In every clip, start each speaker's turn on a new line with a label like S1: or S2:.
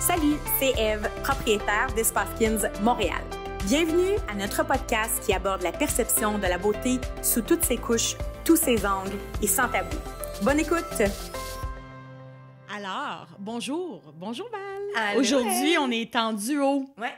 S1: Salut, c'est Eve, propriétaire d'Espace Skins Montréal. Bienvenue à notre podcast qui aborde la perception de la beauté sous toutes ses couches, tous ses angles et sans tabou. Bonne écoute!
S2: Alors, bonjour Val.
S3: Allô,
S2: Aujourd'hui, on est en duo.
S3: Ouais,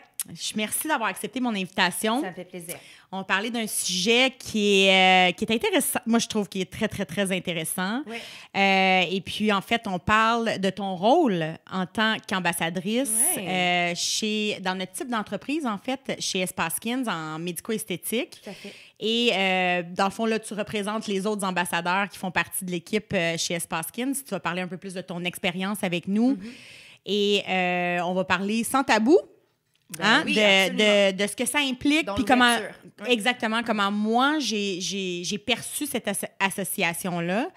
S2: Merci d'avoir accepté mon invitation.
S3: ça me fait plaisir.
S2: On va parler d'un sujet qui est intéressant. Moi, je trouve qu'il est très, très, très intéressant.
S3: Ouais.
S2: Et puis, en fait, on parle de ton rôle en tant qu'ambassadrice dans notre type d'entreprise, en fait, chez Espace Skins en médico-esthétique.
S3: Tout à fait.
S2: Et dans le fond, là, tu représentes les autres ambassadeurs qui font partie de l'équipe chez Espace Skins. Tu vas parler un peu plus de ton expérience avec nous. Et on va parler sans tabou.
S3: Oui,
S2: de ce que ça implique,
S3: Dans
S2: puis comment
S3: l'ouverture.
S2: exactement comment moi j'ai perçu cette association-là.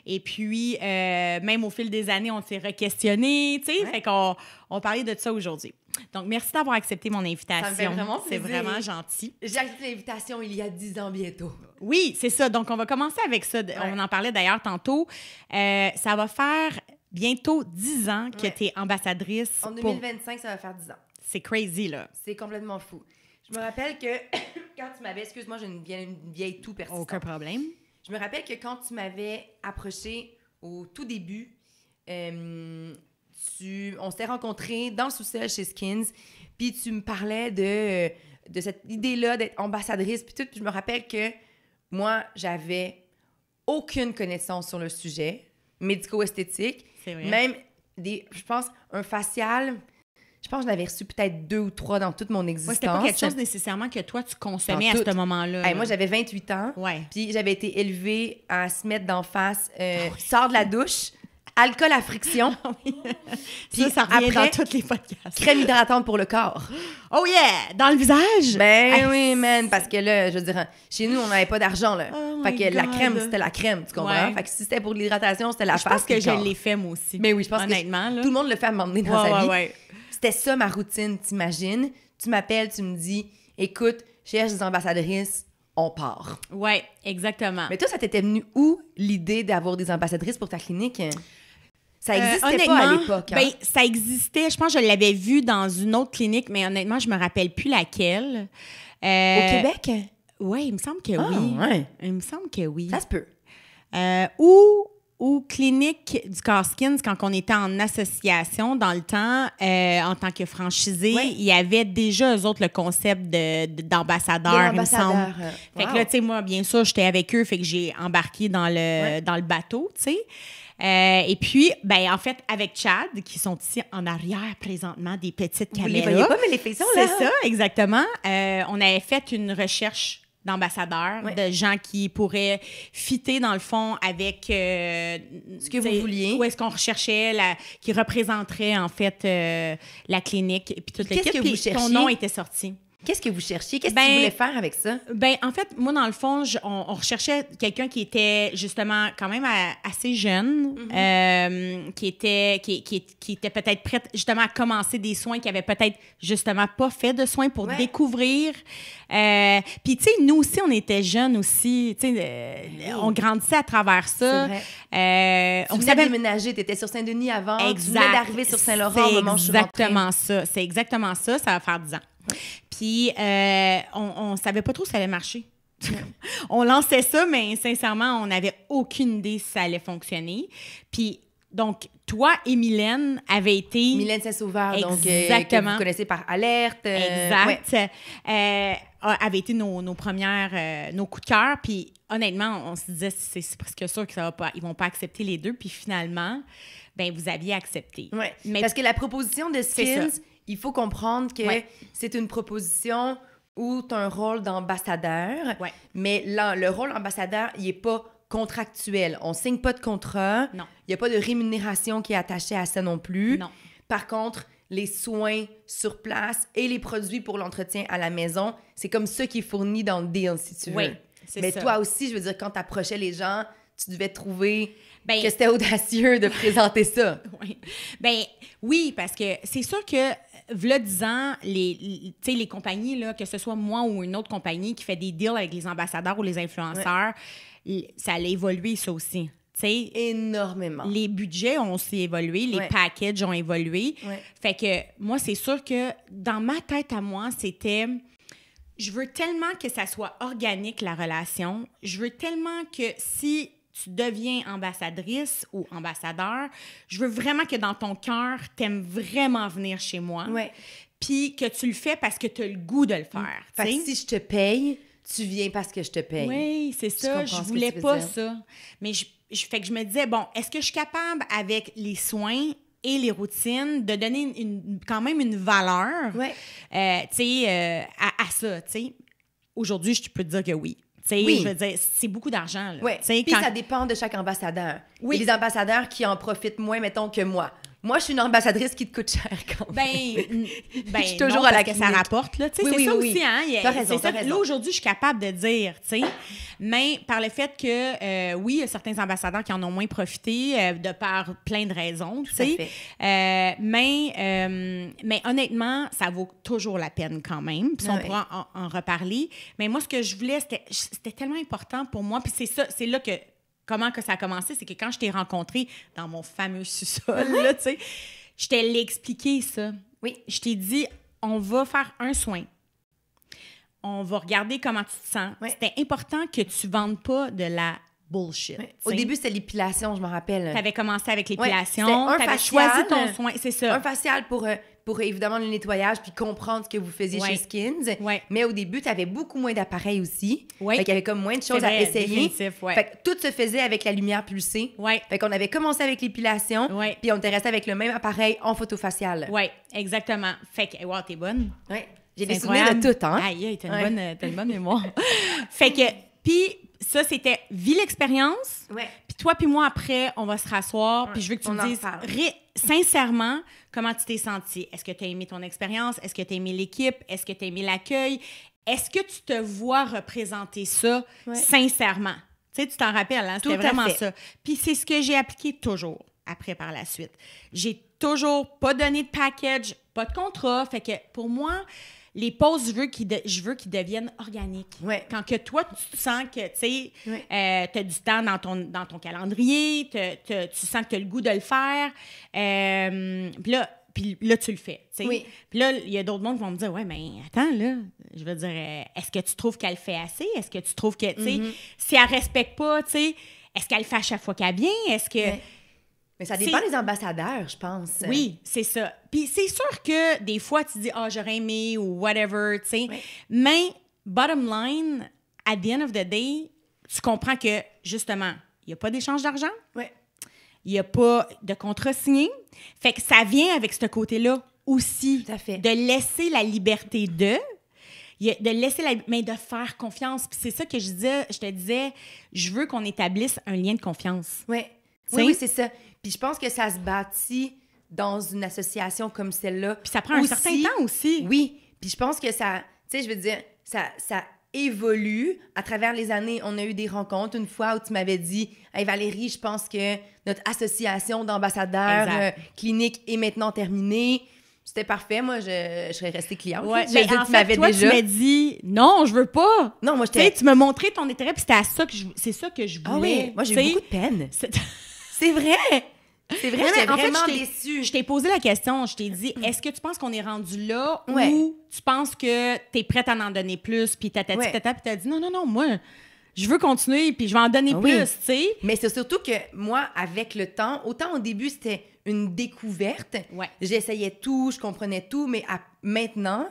S2: Et puis, même au fil des années, on s'est re-questionné, tu sais, fait qu'on parlait de ça aujourd'hui. Donc, merci d'avoir accepté mon invitation.
S3: Ça me fait vraiment
S2: C'est
S3: plaisir.
S2: vraiment gentil.
S3: J'ai accepté l'invitation il y a 10 ans bientôt.
S2: Oui, c'est ça. Donc, on va commencer avec ça. On en parlait d'ailleurs tantôt. Ça va faire bientôt 10 ans que tu es ambassadrice.
S3: En 2025, ça va faire 10 ans.
S2: C'est crazy, là.
S3: C'est complètement fou. Je me rappelle que quand tu m'avais... Excuse-moi, j'ai une vieille toux persistante.
S2: Aucun problème.
S3: Je me rappelle que quand tu m'avais approché au tout début, on s'est rencontrés dans le sous-sol chez Skins, puis tu me parlais de cette idée-là d'être ambassadrice, puis tout. Puis je me rappelle que moi, j'avais aucune connaissance sur le sujet médico-esthétique.
S2: C'est vrai.
S3: Même, je pense, un facial... Je pense que je l'avais reçu peut-être 2 ou 3 dans toute mon existence.
S2: Ouais, c'était pas quelque chose nécessairement que toi, tu consommais
S3: Dans
S2: à ce moment-là.
S3: Hey, moi, j'avais 28 ans.
S2: Ouais.
S3: Puis j'avais été élevée à se mettre d'en face, sors de la douche, alcool à friction, puis
S2: ça revient
S3: après,
S2: dans tous les podcasts.
S3: crème hydratante pour le corps.
S2: Oh yeah! Dans le visage?
S3: Ben
S2: Hey.
S3: oui, man, parce que là, je veux dire, chez nous, on n'avait pas d'argent, là.
S2: Oh
S3: Fait
S2: my
S3: que la
S2: God.
S3: crème, c'était la crème, tu comprends?
S2: Ouais.
S3: Fait que si c'était pour de l'hydratation, c'était la
S2: Je
S3: face
S2: pense que
S3: puis le
S2: je
S3: corps.
S2: l'ai fait, moi aussi.
S3: Mais oui, je pense
S2: honnêtement,
S3: que
S2: là.
S3: tout le monde le fait à un moment donné dans sa vie.
S2: Ouais.
S3: C'était ça ma routine, t'imagines? Tu m'appelles, tu me dis, écoute, je cherche des ambassadrices, on part.
S2: Ouais, exactement.
S3: Mais toi, ça t'était venu où, l'idée d'avoir des ambassadrices pour ta clinique? Ça n'existait pas à
S2: honnêtement,
S3: l'époque. Hein?
S2: Ben, ça existait. Je pense que je l'avais vu dans une autre clinique, mais honnêtement, je me rappelle plus laquelle.
S3: Au Québec?
S2: Oui, il me semble que
S3: Ah,
S2: oui.
S3: ouais.
S2: Il me semble que oui.
S3: Ça se peut.
S2: Ou clinique du Skins, quand on était en association dans le temps, en tant que franchisé, il y avait déjà, eux autres, le concept d'ambassadeur, il me semble. Fait que là, tu sais, moi, bien sûr, j'étais avec eux, fait que j'ai embarqué dans le bateau, tu sais. Et puis, ben en fait, avec Chad, qui sont ici en arrière présentement, des petites
S3: Vous
S2: caméras.
S3: les voyez pas, mais les filles sont là.
S2: C'est ça, exactement. On avait fait une recherche d'ambassadeurs, de gens qui pourraient fitter, dans le fond, avec... ce
S3: que vous vouliez.
S2: Où est-ce qu'on recherchait, qui représenterait, en fait, la clinique, et puis toute
S3: Qu'est-ce
S2: l'équipe.
S3: que vous
S2: Puis ton
S3: cherchiez?
S2: nom était sorti.
S3: Qu'est-ce que vous cherchiez? Qu'est-ce que tu voulais faire avec ça?
S2: Ben, en fait, moi, dans le fond, on recherchait quelqu'un qui était justement quand même assez jeune, qui était peut-être prête justement à commencer des soins, qui avait peut-être justement pas fait de soins pour découvrir. Puis, tu sais, nous aussi, on était jeunes aussi. Tu sais, on grandissait à travers ça.
S3: C'est vrai.
S2: On
S3: Tu venais
S2: savait
S3: de déménager, tu étais sur Saint-Denis avant.
S2: Exact.
S3: Tu venais d'arriver sur Saint-Laurent au moment où je suis rentrée.
S2: C'est exactement ça. Ça va faire 10 ans. Puis, on savait pas trop si ça allait marcher. On lançait ça, mais sincèrement, on n'avait aucune idée si ça allait fonctionner. Puis, donc, toi et Mylène avaient été...
S3: Mylène Saint-Sauveur, donc,
S2: Exactement.
S3: que vous connaissez par Alerte.
S2: Exact. Avaient été nos premières, nos coups de cœur. Puis, honnêtement, on se disait, c'est presque sûr que ça va pas, ils vont pas accepter les deux. Puis, finalement, ben vous aviez accepté.
S3: Ouais.
S2: Mais
S3: parce que la proposition de Skins,
S2: ça.
S3: il faut comprendre que c'est une proposition où tu as un rôle d'ambassadeur, mais là, le rôle d'ambassadeur, il n'est pas contractuel. On ne signe pas de contrat.
S2: Non.
S3: Il n'y a pas de rémunération qui est attachée à ça non plus.
S2: Non.
S3: Par contre, les soins sur place et les produits pour l'entretien à la maison, c'est comme ça qui est fourni dans le deal, si tu veux.
S2: Oui, c'est
S3: mais
S2: ça.
S3: toi aussi, je veux dire, quand tu approchais les gens, tu devais trouver
S2: Ben,
S3: que c'était audacieux de présenter ça.
S2: Oui. Ben oui, parce que c'est sûr que v'là 10 ans, les compagnies, là, que ce soit moi ou une autre compagnie qui fait des deals avec les ambassadeurs ou les influenceurs, ça allait évoluer, ça aussi. T'sais,
S3: énormément.
S2: Les budgets ont aussi évolué, les packages ont évolué. Fait que moi, c'est sûr que dans ma tête à moi, c'était... Je veux tellement que ça soit organique, la relation. Je veux tellement que si tu deviens ambassadrice ou ambassadeur, je veux vraiment que dans ton cœur, t'aimes vraiment venir chez moi. Puis que tu le fais parce que tu as le goût de le faire.
S3: Fait que si je te paye, tu viens parce que je te paye.
S2: Oui, c'est ça. Je voulais pas ça. Mais fait que je me disais, bon, est-ce que je suis capable, avec les soins et les routines, de donner quand même une valeur à ça, tu sais? Aujourd'hui, je peux te dire que oui. Je veux dire, c'est beaucoup d'argent.
S3: Puis ça dépend de chaque ambassadeur. Il y a des ambassadeurs qui en profitent moins, mettons, que moi. Moi, je suis une ambassadrice qui te coûte cher quand même.
S2: Je suis toujours à la clinique. Ça rapporte, là. C'est ça aussi, hein?
S3: T'as raison.
S2: Là, aujourd'hui, je suis capable de dire, tu sais. Mais par le fait que, oui, il y a certains ambassadeurs qui en ont moins profité de par plein de raisons, tu sais. Mais honnêtement, ça vaut toujours la peine quand même. Puis on pourra en reparler. Mais moi, ce que je voulais, c'était tellement important pour moi. Puis c'est là que... Comment que ça a commencé, c'est que quand je t'ai rencontrée dans mon fameux sous-sol, là, tu sais, je t'ai expliqué ça. Je t'ai dit, on va faire un soin. On va regarder comment tu te sens. C'était important que tu ne vendes pas de la bullshit.
S3: Au début, c'était l'épilation, je me rappelle.
S2: Tu avais commencé avec l'épilation. Tu avais choisi ton soin, c'est ça.
S3: Un facial pour évidemment le nettoyage puis comprendre ce que vous faisiez chez Skins. Mais au début, tu avais beaucoup moins d'appareils aussi. Fait qu'il y avait comme moins de choses à essayer. Fait que tout se faisait avec la lumière pulsée. Fait qu'on avait commencé avec l'épilation puis on était resté avec le même appareil en photo faciale.
S2: Oui, exactement. Fait que, wow, t'es bonne.
S3: J'ai des souvenirs de tout, hein?
S2: Aïe, t'as une bonne mémoire. Fait que, puis ça, c'était vie l'expérience. Puis toi puis moi, après, on va se rasseoir. Puis je veux que tu me dises sincèrement comment tu t'es sentie. Est-ce que tu as aimé ton expérience? Est-ce que tu as aimé l'équipe? Est-ce que tu as aimé l'accueil? Est-ce que tu te vois représenter ça sincèrement? Tu sais, tu t'en rappelles, hein? C'était vraiment ça. Puis c'est ce que j'ai appliqué toujours après par la suite. J'ai toujours pas donné de package, pas de contrat. Fait que pour moi... Les pauses, je veux qu'ils deviennent organiques. Quand que toi, tu sens que, tu sais, tu as du temps dans ton calendrier, tu sens que tu as le goût de le faire, puis là, tu le fais, tu sais. Puis là, il y a d'autres mondes qui vont me dire, ouais, mais attends, là, je veux dire, est-ce que tu trouves qu'elle fait assez? Est-ce que tu trouves que, tu sais, si elle respecte pas, tu sais, est-ce qu'elle le fait à chaque fois qu'elle vient? Est-ce que...
S3: Mais ça dépend des ambassadeurs, je pense.
S2: Oui, c'est ça. Puis c'est sûr que des fois, tu dis « Ah, j'aurais aimé » ou « whatever », tu sais. Mais, bottom line, at the end of the day, tu comprends que, justement, il n'y a pas d'échange d'argent. Il n'y a pas de contrat signé. Fait que ça vient avec ce côté-là aussi.
S3: Tout à fait.
S2: De laisser la liberté mais de faire confiance. Puis c'est ça que je te disais, je veux qu'on établisse un lien de confiance.
S3: Oui, c'est ça. Puis je pense que ça se bâtit dans une association comme celle-là.
S2: Puis ça prend un certain temps aussi.
S3: Oui. Puis je pense que ça, tu sais, je veux dire, ça évolue. À travers les années, on a eu des rencontres. Une fois où tu m'avais dit « Hey Valérie, je pense que notre association d'ambassadeurs cliniques est maintenant terminée. » C'était parfait. Moi, je serais restée cliente.
S2: Ouais, mais en fait, toi, tu m'as dit « Non, je veux pas. »
S3: Non, moi,
S2: tu m'as montré ton intérêt, puis c'est ça que je voulais.
S3: Ah oui, moi, j'ai eu beaucoup de peine. C'est vrai! C'est vrai, j'étais vraiment déçue.
S2: Je t'ai posé la question, je t'ai dit, est-ce que tu penses qu'on est rendu là ou tu penses que t'es prête à en donner plus, puis puis t'as dit, non, moi, je veux continuer, puis je vais en donner plus, tu sais.
S3: Mais c'est surtout que moi, avec le temps, autant au début, c'était une découverte. J'essayais tout, je comprenais tout, mais maintenant,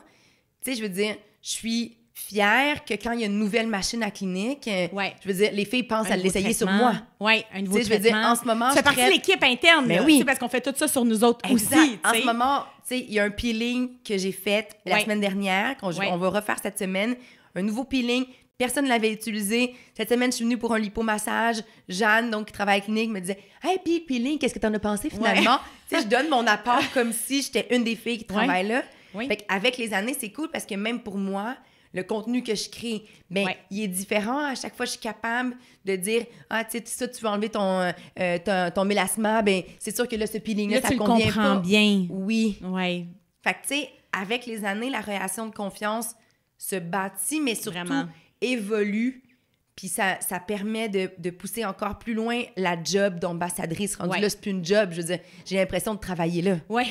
S3: tu sais, je veux dire, je suis... fière que quand il y a une nouvelle machine à clinique, je veux dire, les filles pensent à l'essayer sur moi.
S2: Oui, un nouveau traitement.
S3: Je veux dire, en ce moment,
S2: c'est partie de l'équipe interne,
S3: mais oui,
S2: parce qu'on fait tout ça sur nous autres aussi.
S3: En ce moment, tu sais, il y a un peeling que j'ai fait la semaine dernière, on va refaire cette semaine, un nouveau peeling. Personne ne l'avait utilisé. Cette semaine, je suis venue pour un lipomassage. Jeanne, donc, qui travaille à la clinique, me disait « Hey, puis peeling, qu'est-ce que t'en as pensé finalement? » Tu sais, je donne mon apport comme si j'étais une des filles qui travaille là. Fait qu'avec les années, c'est cool parce que même pour moi, le contenu que je crée, il est différent. À chaque fois, je suis capable de dire « Ah, tu sais, ça, tu veux enlever ton mélasma, ben c'est sûr que là, ce peeling-là, ça convient pas. »
S2: Tu le comprends bien.
S3: Oui. Fait que, tu sais, avec les années, la relation de confiance se bâtit, mais surtout évolue. Puis ça permet de pousser encore plus loin la job d'ambassadrice. Rendu là, c'est plus une job. Je veux dire, j'ai l'impression de travailler là.
S2: Oui.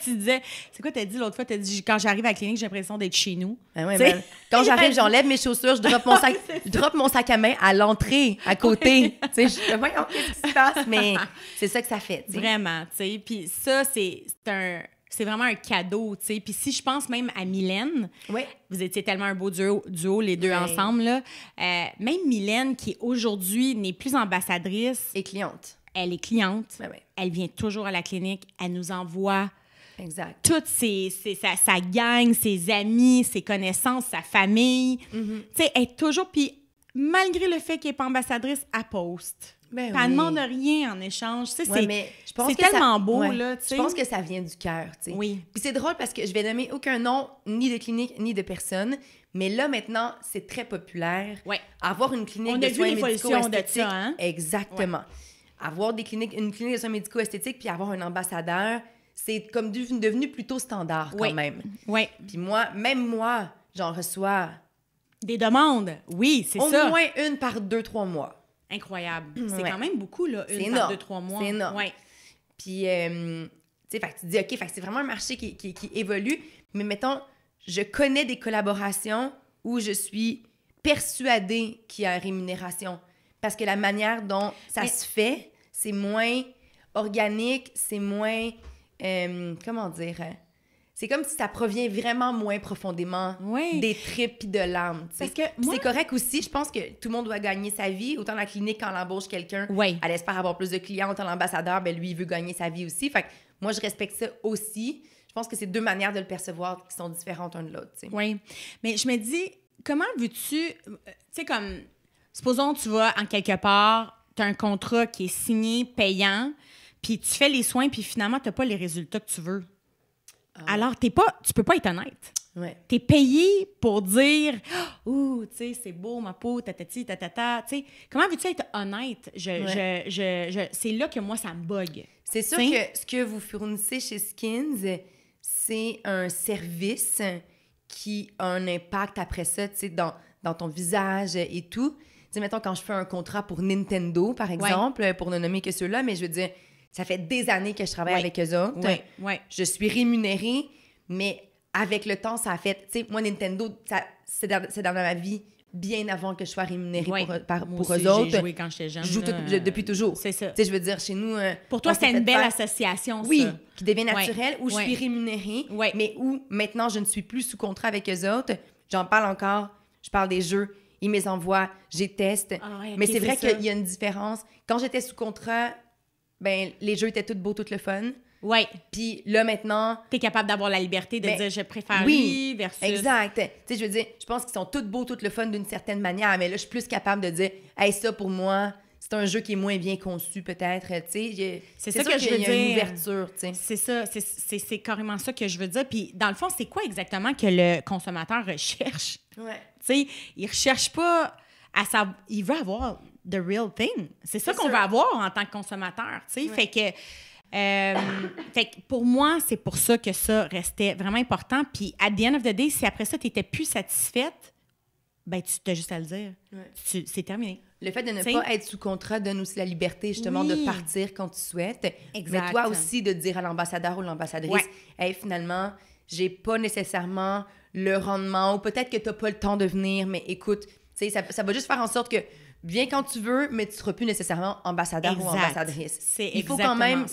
S2: Tu disais, c'est quoi t'as dit l'autre fois? T'as dit, quand j'arrive à la clinique, j'ai l'impression d'être chez nous.
S3: Quand j'arrive, j'enlève mes chaussures, je drop mon sac à main à l'entrée, à côté. Tu sais, je fais, voyons, qu'est-ce qui se passe? Mais c'est ça que ça fait. T'sais.
S2: Vraiment, tu sais. Puis ça, c'est vraiment un cadeau, tu sais. Puis si je pense même à Mylène, vous étiez tellement un beau duo les deux ensemble, là. Même Mylène, qui aujourd'hui n'est plus ambassadrice.
S3: Et cliente.
S2: Elle est cliente. Elle vient toujours à la clinique. Elle nous envoie toutes sa gang, ses amis, ses connaissances, sa famille. Tu sais, elle est toujours... Puis malgré le fait qu'elle n'est pas ambassadrice, elle poste. Elle ne demande rien en échange. Tu sais, c'est tellement beau, là. Tu sais.
S3: Je pense que ça vient du cœur, tu sais.
S2: Oui.
S3: Puis c'est drôle parce que je vais nommer aucun nom, ni de clinique, ni de personne. Mais là, maintenant, c'est très populaire. Avoir une clinique de soins médico-esthétiques.
S2: De ça, hein?
S3: Exactement. Avoir une clinique de soins médico-esthétiques puis avoir un ambassadeur, c'est comme devenu plutôt standard quand même.
S2: Oui.
S3: Puis même moi, j'en reçois...
S2: Des demandes. Oui, c'est ça.
S3: Au moins une par 2-3 mois.
S2: Incroyable. C'est quand même beaucoup, là,
S3: une par 2-3 mois. C'est énorme. Puis, tu sais, tu dis, OK, c'est vraiment un marché qui évolue. Mais mettons, je connais des collaborations où je suis persuadée qu'il y a une rémunération. Parce que la manière dont ça se fait, c'est moins organique, c'est moins... comment dire... C'est comme si ça provient vraiment moins profondément des tripes et de l'âme. Parce que c'est correct aussi. Je pense que tout le monde doit gagner sa vie. Autant la clinique, quand elle embauche quelqu'un, elle espère avoir plus de clients. Autant l'ambassadeur, ben lui, il veut gagner sa vie aussi. Fait que moi, je respecte ça aussi. Je pense que c'est deux manières de le percevoir qui sont différentes l'un de l'autre.
S2: Oui. Mais je me dis, comment veux-tu... Tu sais, comme... Supposons tu vas en quelque part, tu as un contrat qui est signé, payant, puis tu fais les soins, puis finalement, tu n'as pas les résultats que tu veux. Alors, tu peux pas être honnête. Tu es payé pour dire « Ouh, tu sais, c'est beau, ma peau, tatati, tatata. » Tu sais, comment veux-tu être honnête? C'est là que moi, ça me bug.
S3: C'est sûr que ce que vous fournissez chez Skins, c'est un service qui a un impact après ça, tu sais, dans ton visage et tout. Tu sais, mettons, quand je fais un contrat pour Nintendo, par exemple, pour ne nommer que ceux-là, mais je veux dire... Ça fait des années que je travaille avec eux autres. Je suis rémunérée, mais avec le temps, ça a fait... Tu sais, moi, Nintendo, c'est dans ma vie bien avant que je sois rémunérée pour eux autres.
S2: J'ai joué quand j'étais jeune.
S3: Je joue depuis toujours.
S2: C'est ça.
S3: Tu sais, je veux dire, chez nous...
S2: Pour toi, c'est une belle association, ça.
S3: Oui, qui devient naturelle, où je suis rémunérée, mais où maintenant, je ne suis plus sous contrat avec eux autres. J'en parle encore. Je parle des jeux. Ils me les envoient. J'y teste. Mais c'est vrai qu'il y a une différence. Quand j'étais sous contrat... Ben, les jeux étaient tout beaux, tout le fun.
S2: Oui.
S3: Puis là, maintenant...
S2: T'es capable d'avoir la liberté de dire « je préfère lui » versus...
S3: Exact. Tu sais, je veux dire, je pense qu'ils sont tous beaux, tout le fun d'une certaine manière, mais là, je suis plus capable de dire « Hey, ça, pour moi, c'est un jeu qui est moins bien conçu, peut-être. » Tu sais,
S2: c'est ça que je veux dire.
S3: Il y a une ouverture, tu sais.
S2: C'est ça. C'est carrément ça que je veux dire. Puis, dans le fond, c'est quoi exactement que le consommateur recherche? Tu sais, il recherche pas à savoir... Il veut avoir... the real thing. C'est ça qu'on veut avoir en tant que consommateur, tu sais. Fait que pour moi, c'est pour ça que ça restait vraiment important. Puis, at the end of the day, si après ça, tu n'étais plus satisfaite, ben tu as juste à le dire. C'est terminé.
S3: Le fait de ne pas être sous contrat donne aussi la liberté, justement, de partir quand tu souhaites. Exact. Mais toi aussi, de dire à l'ambassadeur ou l'ambassadrice, hey, finalement, j'ai pas nécessairement le rendement, ou peut-être que tu n'as pas le temps de venir, mais écoute, tu sais, ça va juste faire en sorte que viens quand tu veux, mais tu ne seras plus nécessairement ambassadeur ou ambassadrice. Il faut quand même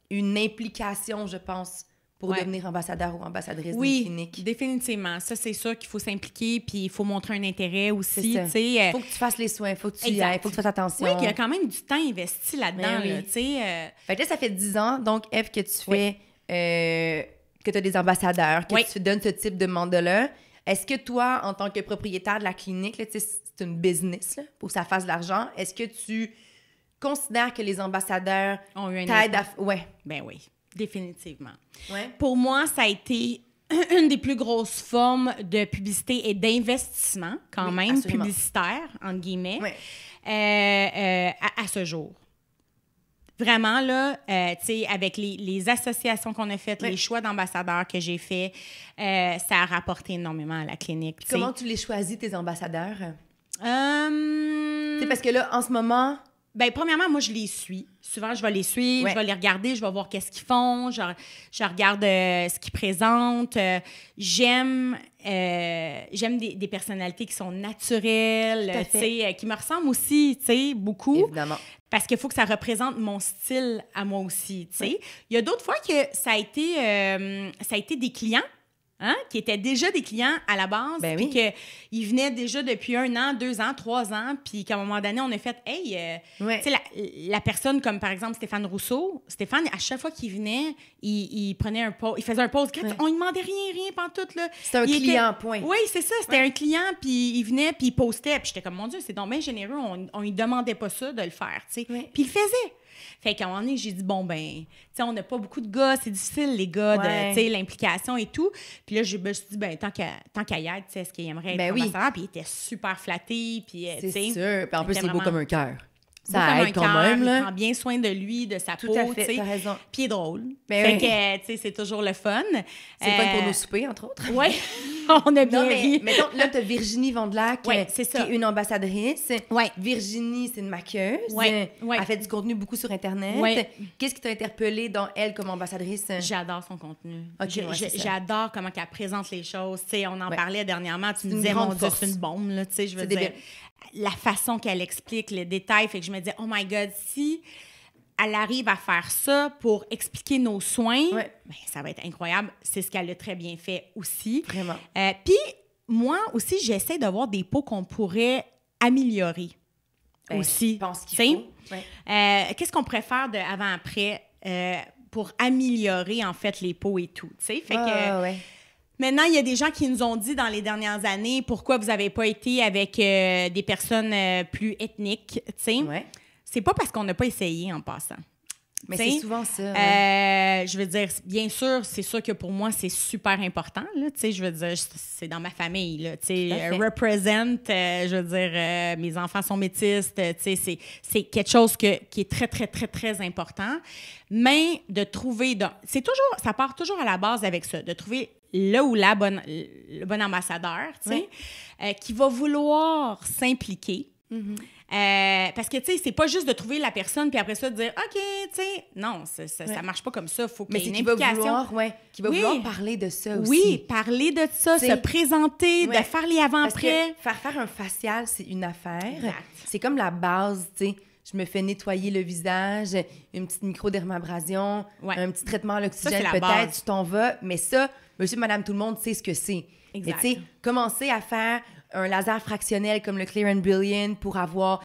S3: une implication, je pense, pour devenir ambassadeur ou ambassadrice d'une clinique.
S2: Oui, définitivement. Ça, c'est sûr qu'il faut s'impliquer, puis il faut montrer un intérêt aussi.
S3: Il faut que tu fasses les soins, il faut que tu y ailles, il faut que tu fasses attention.
S2: Oui, puis il y a quand même du temps investi là-dedans.
S3: Fait que là, ça fait 10 ans, donc, Eve, que tu fais... que tu as des ambassadeurs, que tu donnes ce type de mandat-là. Est-ce que toi, en tant que propriétaire de la clinique, là, c'est une business là, pour que ça fasse de l'argent, est-ce que tu considères que les ambassadeurs t'aident à...
S2: Ben oui, définitivement.
S3: Ouais.
S2: Pour moi, ça a été une des plus grosses formes de publicité et d'investissement, quand même, absolument. Publicitaire, entre guillemets, à ce jour. Vraiment, là, tu sais, avec les associations qu'on a faites, les choix d'ambassadeurs que j'ai faits, ça a rapporté énormément à la clinique.
S3: Comment tu les choisis, tes ambassadeurs? C'est parce que là, en ce moment...
S2: Ben, premièrement, moi, je les suis. Souvent, je vais les suivre, je vais les regarder, je vais voir qu'est-ce qu'ils font, je regarde ce qu'ils présentent. J'aime des personnalités qui sont naturelles, qui me ressemblent aussi, tu sais, beaucoup.
S3: Évidemment.
S2: Parce qu'il faut que ça représente mon style à moi aussi, tu sais. Il y a d'autres fois que ça a été des clients, qui étaient déjà des clients à la base, puis qu'ils venaient déjà depuis 1 an, 2 ans, 3 ans, puis qu'à un moment donné, on a fait « Hey, tu sais, la personne comme par exemple Stéphane Rousseau, Stéphane, à chaque fois qu'il venait, il prenait un pause, il faisait un pause, on lui demandait rien pantoute, là.
S3: C'était un client, point.
S2: Oui, c'est ça, c'était un client, puis il venait, puis il postait, puis j'étais comme « Mon Dieu, c'est donc bien généreux, on lui demandait pas ça de le faire, tu sais. » Puis il le faisait. Fait qu'à un moment donné, j'ai dit, bon, ben, tu sais, on n'a pas beaucoup de gars, c'est difficile, les gars, de, tu sais, l'implication et tout. Puis là, je me suis dit, ben, tant qu'à y être, tu sais, est-ce qu'il aimerait être ambassadeur? Puis il était super flatté, puis, tu sais.
S3: C'est sûr. Puis en plus, c'est beau comme un cœur.
S2: Ça aide quand même, là. Il prend bien soin de lui, de sa peau,
S3: tu sais. T'as raison.
S2: Puis il est drôle. Fait que, tu sais, c'est toujours le fun.
S3: C'est le fun pour nos soupers, entre autres.
S2: Oui, on a bien ri.
S3: Mais donc, là, t'as Virginie Vandelac, qui est une ambassadrice. Virginie, c'est une maquilleuse. Elle fait du contenu beaucoup sur Internet. Qu'est-ce qui t'a interpellé dans elle comme ambassadrice?
S2: J'adore son contenu. J'adore comment elle présente les choses. Tu sais, on en parlait dernièrement. Tu me disais, mon Dieu, c'est une bombe, là. Tu sais, je veux dire, la façon qu'elle explique les détails, fait que je me disais, oh my God, si elle arrive à faire ça pour expliquer nos soins, ben, ça va être incroyable. C'est ce qu'elle a très bien fait aussi.
S3: Vraiment.
S2: Puis, moi aussi, j'essaie d'avoir des pots qu'on pourrait améliorer aussi.
S3: Je pense qu'il faut.
S2: Qu'est-ce qu'on pourrait faire de avant-après pour améliorer, en fait, les pots et tout, tu sais? Fait que... Maintenant, il y a des gens qui nous ont dit dans les dernières années pourquoi vous n'avez pas été avec des personnes plus ethniques, tu sais. C'est pas parce qu'on n'a pas essayé en passant.
S3: Mais c'est souvent ça.
S2: Je veux dire, bien sûr, c'est sûr que pour moi, c'est super important, là, tu sais, je veux dire, c'est dans ma famille, là, tu sais, represent, je veux dire, mes enfants sont métis, tu sais, c'est quelque chose qui est très, très, très, très important. Mais de trouver, ça part toujours à la base avec ça, de trouver le ou le bon ambassadeur, tu sais, qui va vouloir s'impliquer. Parce que, tu sais, c'est pas juste de trouver la personne puis après ça de dire « OK, tu sais, non, ça marche pas comme ça. Faut qu'il y ait une implication. »
S3: Qui va vouloir parler de ça aussi.
S2: Oui, parler de ça, se présenter, de faire les avant-après.
S3: Faire un facial, c'est une affaire. Exact. C'est comme la base, tu sais. Je me fais nettoyer le visage, une petite microdermabrasion, un petit traitement à l'oxygène, peut-être, tu t'en vas. Mais ça, monsieur, madame, tout le monde sait ce que c'est. Exact. Mais tu sais, commencer à faire un laser fractionnel comme le Clear & Brilliant pour avoir